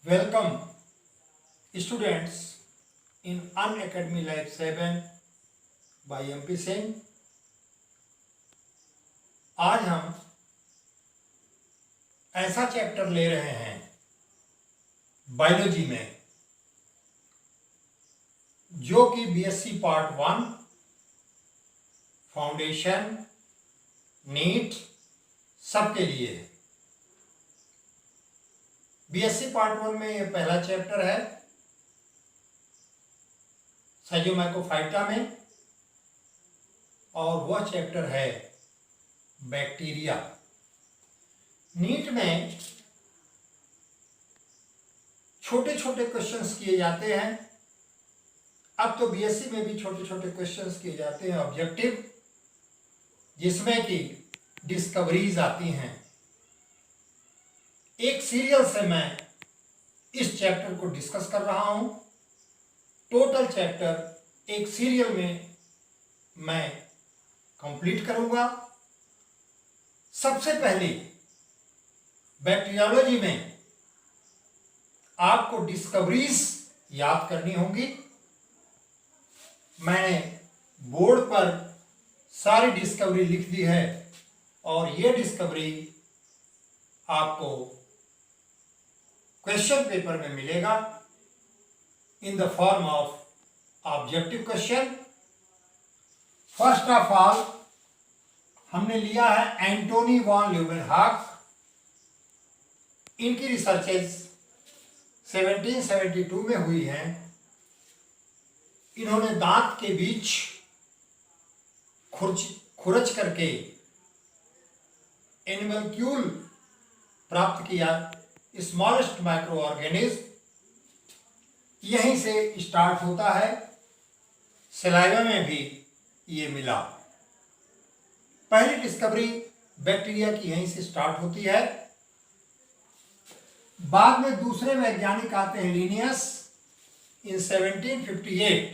Welcome students in Unacademy Life 7 by MP Singh. आज हम ऐसा चैप्टर ले रहे हैं बायोलॉजी में जो कि बीएससी पार्ट 1 फाउंडेशन नीट सबके लिए है। बीएससी पार्ट 1 में ये पहला चैप्टर है साइटोमैकोफाइटा में, और वह चैप्टर है बैक्टीरिया। नीट में छोटे छोटे क्वेश्चंस किए जाते हैं। अब तो बीएससी में भी छोटे छोटे क्वेश्चंस किए जाते हैं ऑब्जेक्टिव, जिसमें कि डिस्कवरीज आती हैं। एक सीरियल से मैं इस चैप्टर को डिस्कस कर रहा हूं। टोटल चैप्टर एक सीरियल में मैं कंप्लीट करूंगा। सबसे पहले बैक्टीरियोलॉजी में आपको डिस्कवरीज याद करनी होंगी। मैंने बोर्ड पर सारी डिस्कवरी लिख दी है और ये डिस्कवरी आपको क्वेश्चन पेपर में मिलेगा in the form of objective question. First of all हमने लिया है एंटोनी वॉन ल्यूवेनहॉक। इनकी रिसर्चेज 1772 में हुई हैं। इन्होंने दांत के बीच खुरच करके एनिमलक्यूल प्राप्त किया, स्मॉलेस्ट माइक्रो ऑर्गेनिज्म। यहीं से स्टार्ट होता है। सलाइवा में भी ये मिला। पहली डिस्कवरी बैक्टीरिया की यहीं से स्टार्ट होती है। बाद में दूसरे वैज्ञानिक आते हैं Linnaeus. In 1758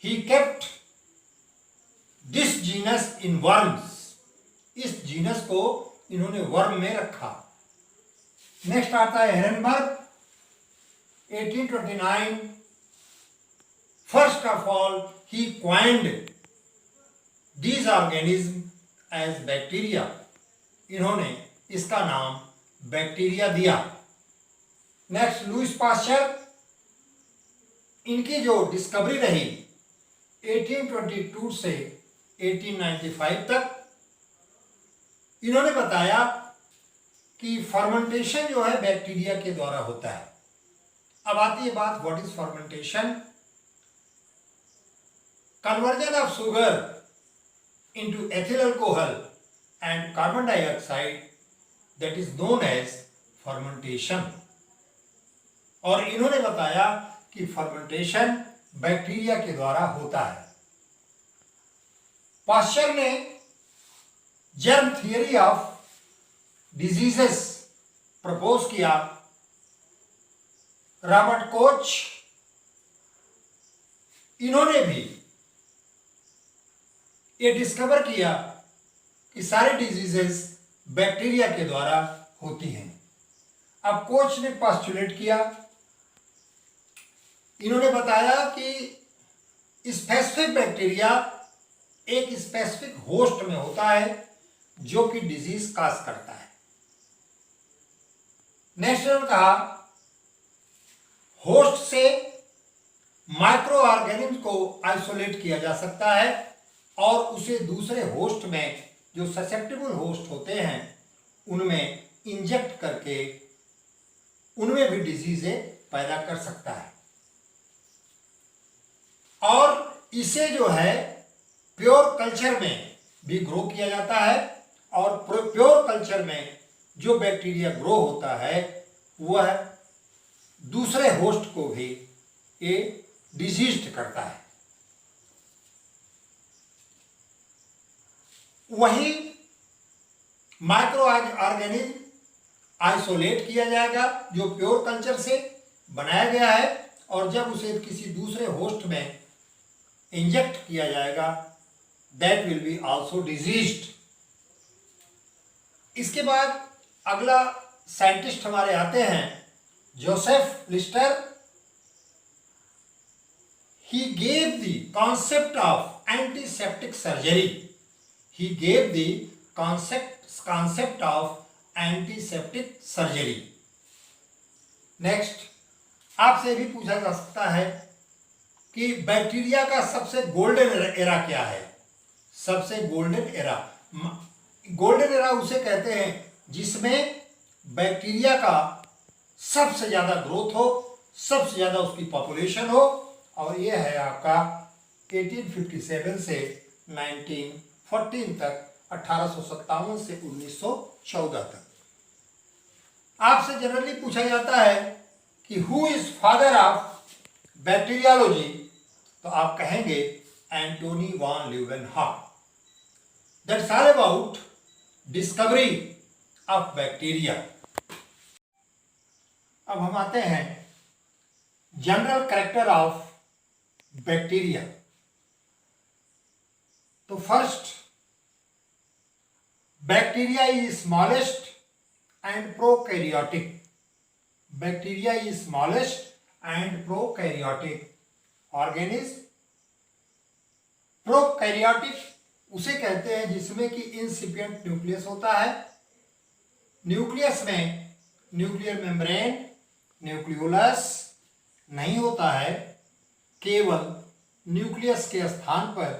he kept this genus in worms. इस जीनस को इन्होंने वर्म में रखा। नेक्स्ट आता है Ehrenberg 1829। First of all he coined these organism as bacteria. इन्होंने इसका नाम बैक्टीरिया दिया। Next Louis Pasteur. इनकी जो डिस्कवरी रही 1822 से 1895 तक, इन्होंने बताया कि फर्मेंटेशन जो है बैक्टीरिया के द्वारा होता है। अब आती है बात what is fermentation. Conversion of sugar into ethyl alcohol and carbon dioxide, that is known as fermentation. और इन्होंने बताया कि फर्मेंटेशन बैक्टीरिया के द्वारा होता है। पास्चर ने germ theory of diseases propose किया। रॉबर्ट कोच, इन्होंने भी ये डिस्कवर किया कि सारी डिजीजेस बैक्टीरिया के द्वारा होती हैं। अब कोच ने पोस्टुलेट किया। इन्होंने बताया कि स्पेसिफिक बैक्टीरिया एक स्पेसिफिक होस्ट में होता है जो कि डिजीज काज करता है। नेक्स्ट ने कहा होस्ट से माइक्रो ऑर्गेनिज्म को आइसोलेट किया जा सकता है और उसे दूसरे होस्ट में, जो ससेप्टेबल होस्ट होते हैं, उनमें इंजेक्ट करके उनमें भी डिजीजें पैदा कर सकता है। और इसे जो है प्योर कल्चर में भी ग्रो किया जाता है, और प्योर कल्चर में जो बैक्टीरिया ग्रो होता है वह दूसरे होस्ट को भी ये डिजीज्ड करता है। वही माइक्रो ऑर्गेनिज्म आइसोलेट किया जाएगा जो प्योर कल्चर से बनाया गया है, और जब उसे किसी दूसरे होस्ट में इंजेक्ट किया जाएगा that will be also diseased. इसके बाद अगला साइंटिस्ट हमारे आते हैं Joseph Lister, he gave the concept of antiseptic surgery. He gave the concept of antiseptic surgery. Next, आपसे भी पूछा जा सकता है कि बैक्टीरिया का सबसे गोल्डन एरा क्या है? सबसे गोल्डन एरा, गोल्डन एरा उसे कहते हैं जिसमें बैक्टीरिया का सबसे ज्यादा ग्रोथ हो, सबसे ज्यादा उसकी पॉपुलेशन हो, और यह है आपका 1857 से 1914 तक, 1857 से 1914 तक। आपसे जनरली पूछा जाता है कि who is father of bacteriology, तो आप कहेंगे Antony von Leeuwenhoek. That's all about discovery of bacteria. अब हम आते हैं जनरल कैरेक्टर ऑफ बैक्टीरिया। तो first, bacteria is smallest and prokaryotic. Bacteria is smallest and prokaryotic organism. Prokaryotic उसे कहते हैं जिसमें कि इंसिपिएंट न्यूक्लियस होता है। न्यूक्लियस में न्यूक्लियर मेम्ब्रेन, न्यूक्लियोलस नहीं होता है, केवल न्यूक्लियस के स्थान पर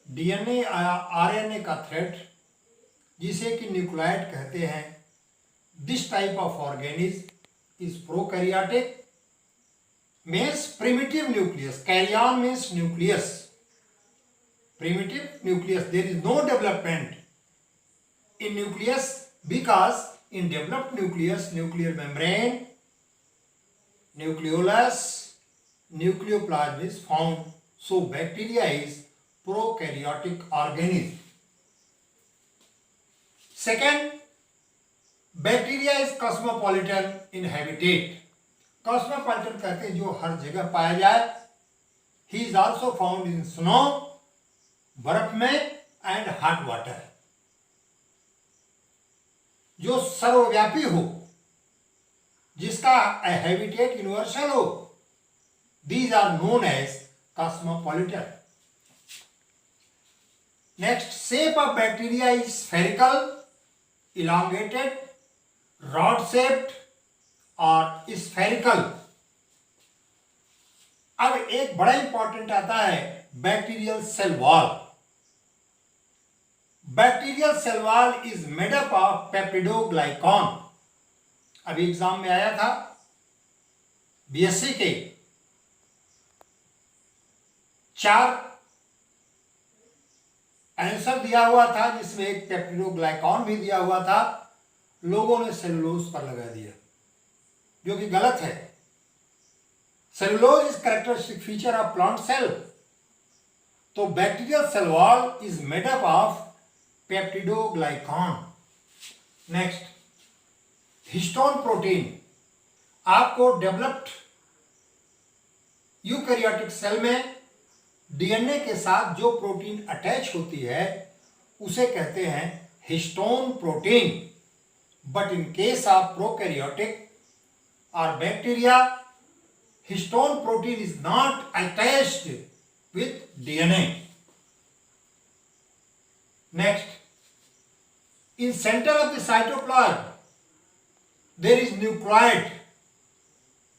डीएनए या आरएनए का थ्रेड, जिसे कि न्यूक्लियोइड कहते हैं। This type of organism is prokaryotic, means primitive nucleus. Karyon means nucleus. Primitive nucleus. There is no development in nucleus because in developed nucleus, nuclear membrane, nucleolus, nucleoplasm is found. So bacteria is prokaryotic organism. Second, bacteria is cosmopolitan in habitat. Cosmopolitan कहते हैं जो हर जगह पाया जाए। He is also found in snow, बर्फ में, and hot water. जो सर्वव्यापी हो, जिसका हैबिटेट यूनिवर्सल हो, these are known as cosmopolitan. Next, shape of bacteria is spherical, elongated, rod shaped और स्फेरिकल। अब एक बड़ा इंपॉर्टेंट आता है bacterial cell wall. Bacterial cell wall is made up of peptidoglycan. अभी एग्जाम में आया था बीएससी के 4 आंसर दिया हुआ था, जिसमें एक पेप्टिडोग्लाइकॉन भी दिया हुआ था। लोगों ने सेलुलोज पर लगा दिया, जो कि गलत है। Cellulose is characteristic feature of plant cell. तो bacterial cell wall is made up of peptidoglycan. Next, histone protein. आपको डेवलप्ड यूकैरियोटिक सेल में डीएनए के साथ जो प्रोटीन अटैच होती है उसे कहते हैं histone protein. But in case of prokaryotic और bacteria, histone protein is not attached with DNA. Next, in centre of the cytoplasm there is nucleoid.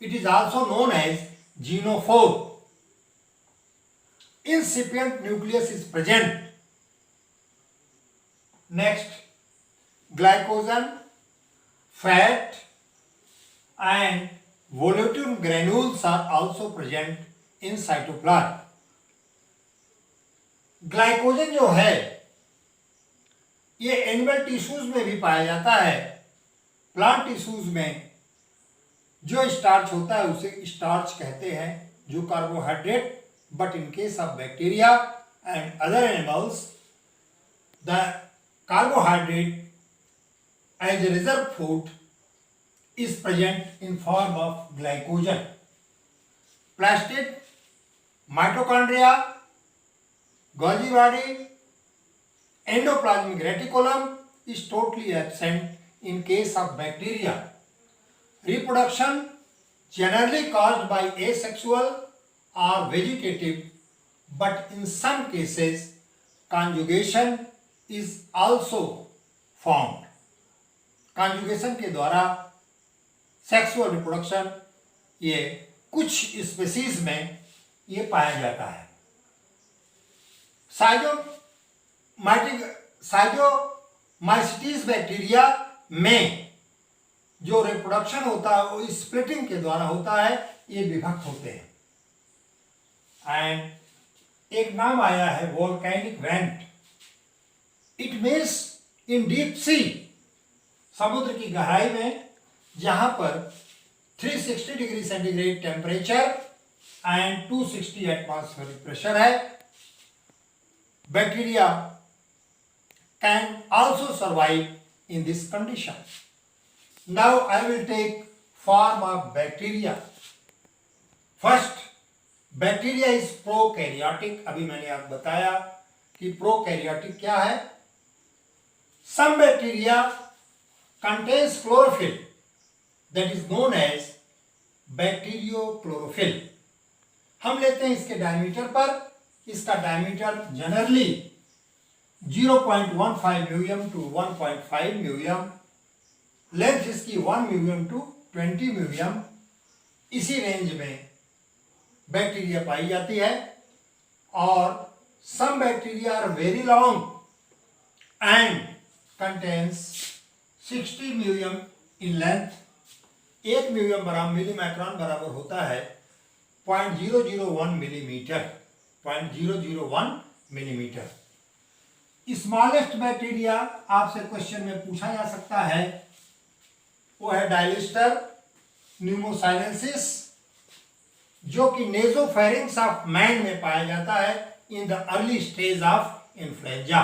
It is also known as genophore. Incipient nucleus is present. Next, glycogen, fat and volutin granules are also present in cytoplasm. Glycogen जो है ये animal tissues में भी पाया जाता है। Plant tissues में जो स्टार्च होता है उसे स्टार्च कहते हैं, जो carbohydrate. But in case of bacteria and other animals, the carbohydrate as a reserve food is present in form of glycogen. Plastid, mitochondria, Golgi body, endoplasmic reticulum is totally absent in case of bacteria. reproduction generally caused by asexual or vegetative, but in some cases conjugation is also found. conjugation के द्वारा sexual reproduction ये कुछ species में ये पाया जाता है। साइटोमाइसीटीज bacteria में जो रिप्रोडक्शन होता है वो स्प्लिटिंग के द्वारा होता है, ये विभक्त होते हैं। एंड एक नाम आया है volcanic vent. It means in deep sea, समुद्र की गहराई में जहां पर 360 degree centigrade temperature and 260 atmospheric pressure है, bacteria can also survive in this condition. Now I will take form of bacteria. First, bacteria is prokaryotic. अभी मैंने आपको बताया कि प्रोकैरियोटिक क्या है। Some bacteria contains chlorophyll, that is known as bacteriochlorophyll. हम लेते हैं इसके डायमीटर पर। इसका डायमीटर जनरली 0.15 म्यूयम टू 1.5 म्यूयम, लेंथ इसकी 1 म्यूयम टू 20 म्यूयम, इसी रेंज में बैक्टीरिया पाई जाती है। और some bacteria are very long and contains 60 म्यूयम इन लेंथ। 1 म्यूयम बराबर मिलीमेट्रॉन बराबर होता है 0.001 मिलीमीटर, 0.001 मिलीमीटर। स्मॉलेस्ट बैक्टीरिया आपसे क्वेश्चन में पूछा जा सकता है, वो है डायलिस्टर न्यूमोसाइलेंसिस, जो कि नेजोफेरिंक्स ऑफ मैन में पाया जाता है in the early stage of influenza.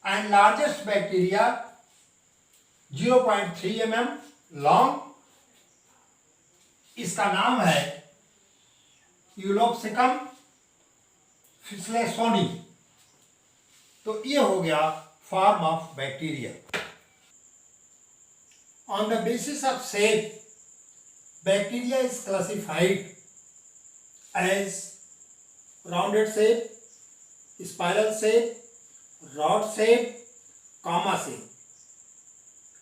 And largest bacteria 0.3 mm long, इसका नाम है यूलोप्सिकम फिस्लेसोनी। तो ये हो गया form of bacteria. On the basis of shape, bacteria is classified as rounded shape, spiral shape, rod shape, comma shape.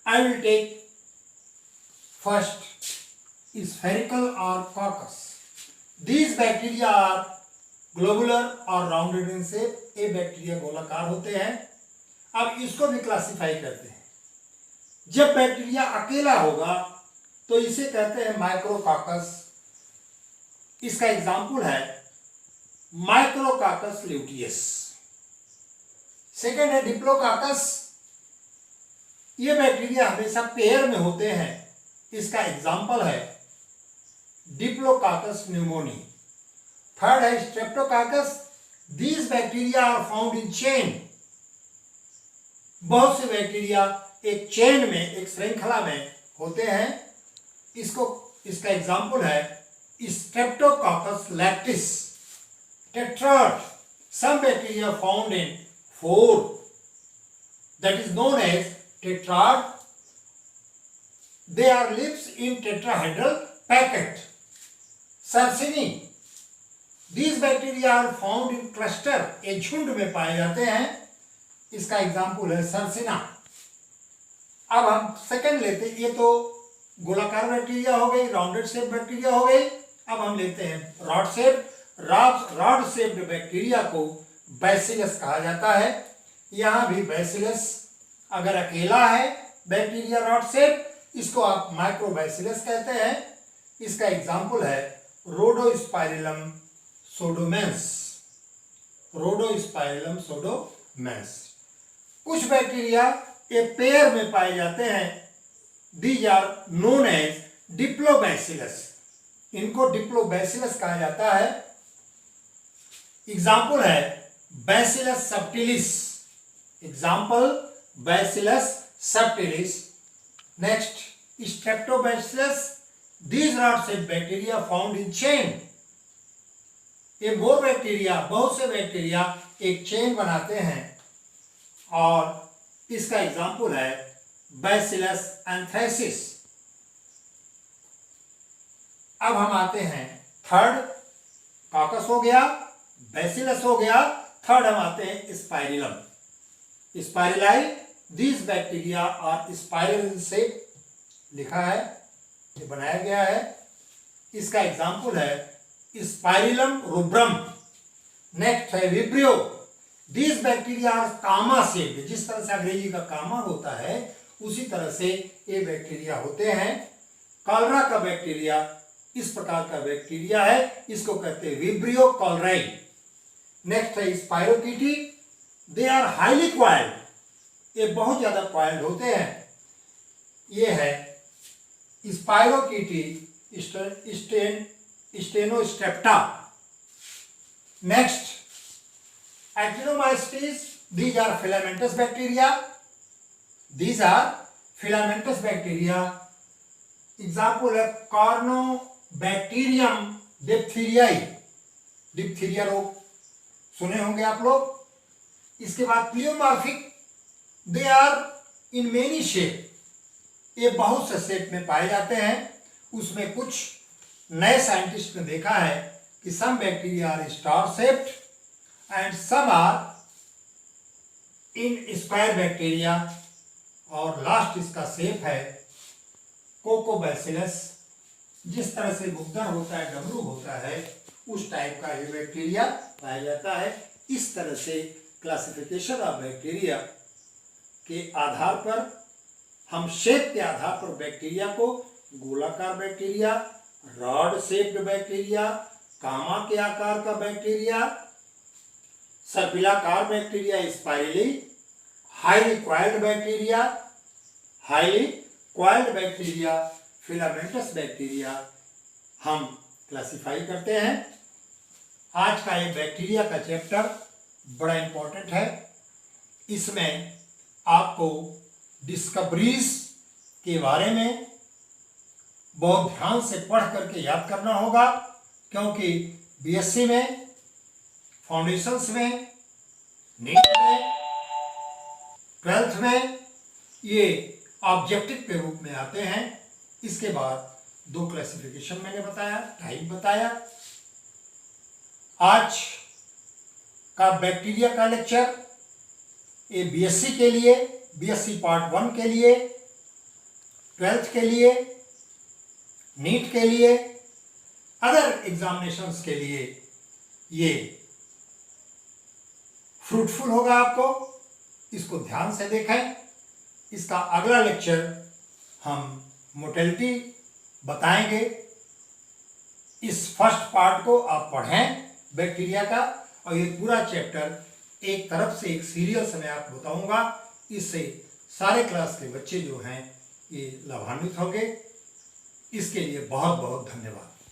I will take first spherical or coccus. These bacteria are globular or rounded in shape. ये bacteria गोलाकार होते हैं। अब इसको भी classify करते हैं। जब बैक्टीरिया अकेला होगा तो इसे कहते हैं माइक्रोकॉकस। इसका एग्जाम्पल है माइक्रोकॉकस ल्यूटियस। सेकेंड है डिप्लोकॉकस। ये बैक्टीरिया हमेशा पेयर में होते हैं। इसका एग्जाम्पल है डिप्लोकॉकस न्यूमोनी। थर्ड है Streptococcus. These bacteria are found in chain. बहुत से बैक्टीरिया एक चेन में, एक श्रृंखला में होते हैं। इसका एग्जाम्पल है Streptococcus lactis. Tetrad, some bacteria found in 4, that is known as tetrad. They are lives in tetrahedral packet. Sarcini, these bacteria are found in cluster, एक झुंड में पाए जाते हैं। इसका एग्जाम्पल है सर्सिना। अब हम सेकंड लेते हैं। ये तो गोलाकार बैक्टीरिया हो गई, राउंडेड शेप बैक्टीरिया हो गई। अब हम लेते हैं rod shape. Rod shaped bacteria को बैसिलस कहा जाता है। यहां भी बैसिलस अगर अकेला है बैक्टीरिया रॉड शेप, इसको आप माइक्रोबैसिलस कहते हैं। इसका एग्जाम्पल है रोडोस्पाइरिलम सोडोमेंस। रोडोस्पाइरिलम सोडोमेंस। कुछ बैक्टीरिया ये पेयर में पाए जाते हैं। These are known as diplobacillus. इनको डिप्लोबैसिलस कहा जाता है। एग्जाम्पल है bacillus subtilis. Example bacillus subtilis. Next streptobacillus. These rod shape bacteria found in chain. ये मोर बैक्टीरिया, बहुत से बैक्टीरिया एक चेन बनाते हैं। और इसका एग्जाम्पल है बैसिलस एंथ्रेसिस। अब हम आते हैं थर्ड, कॉकस हो गया, बैसिलस हो गया, थर्ड हम आते हैं स्पाइरिलम। स्पाइरलाई, दिस बैक्टीरिया और स्पाइरल से लिखा है, ये बनाया गया है। इसका एग्जाम्पल है स्पाइरिलम रूब्रम। नेक्स्ट है Vibrio, this bacteria are comma shaped. जिस तरह से अंग्रेजी का कामा होता है उसी तरह से ये बैक्टीरिया होते हैं। कॉलरा का बैक्टीरिया इस प्रकार का बैक्टीरिया है, इसको कहते हैं विब्रियो कॉलराई। नेक्स्ट है spirochaete, they are highly coiled, ये बहुत ज्यादा क्वाइल्ड होते हैं। ये है spirochaete stenostrepta. Next Actinomycetes, these are filamentous bacteria. These are filamentous bacteria. Example है Corynebacterium diphtheriae, डिप्थीरिया रोग सुने होंगे आप लोग। इसके बाद pleomorphic, they are in many shape, ये बहुत से शेप में पाए जाते हैं। उसमें कुछ नए साइंटिस्ट ने देखा है कि some bacteria are star shaped and some are in square bacteria। और लास्ट इसका शेप है कोकोबैसिलस। जिस तरह से मुग्दर होता है, डमरू होता है, उस टाइप का ये बैक्टीरिया पाया जाता है। इस तरह से क्लासिफिकेशन ऑफ बैक्टीरिया के आधार पर हम शेप के आधार पर बैक्टीरिया को गोलाकार bacteria, rod shaped bacteria, comma के आकार का बैक्टीरिया, सर्पिलाकार bacteria spirally, highly coiled bacteria, highly coiled bacteria, filamentous bacteria हम क्लासिफाई करते हैं। आज का ये बैक्टीरिया का चैप्टर बड़ा इंपॉर्टेंट है। इसमें आपको डिस्कवरीज के बारे में बहुत ध्यान से पढ़ करके याद करना होगा, क्योंकि बीएससी में, फाउंडेशंस में, नीट में, 12th में ये ऑब्जेक्टिव के रूप में आते हैं। इसके बाद दो क्लासिफिकेशन मैंने बताया, टाइप बताया। आज का बैक्टीरिया का लेक्चर ये बीएससी के लिए, बीएससी पार्ट 1 के लिए, 12th के लिए, नीट के लिए, अदर एग्जामिनेशंस के लिए ये फ्रूटफुल होगा आपको। इसको ध्यान से देखें। इसका अगला लेक्चर हम मोटेलिटी बताएंगे। इस फर्स्ट पार्ट को आप पढ़ें बैक्टीरिया का, और ये पूरा चैप्टर एक तरफ से एक सीरियल से मैं आपको बताऊंगा। इससे सारे क्लास के बच्चे जो हैं ये लाभान्वित होंगे। इसके लिए बहुत बहुत धन्यवाद।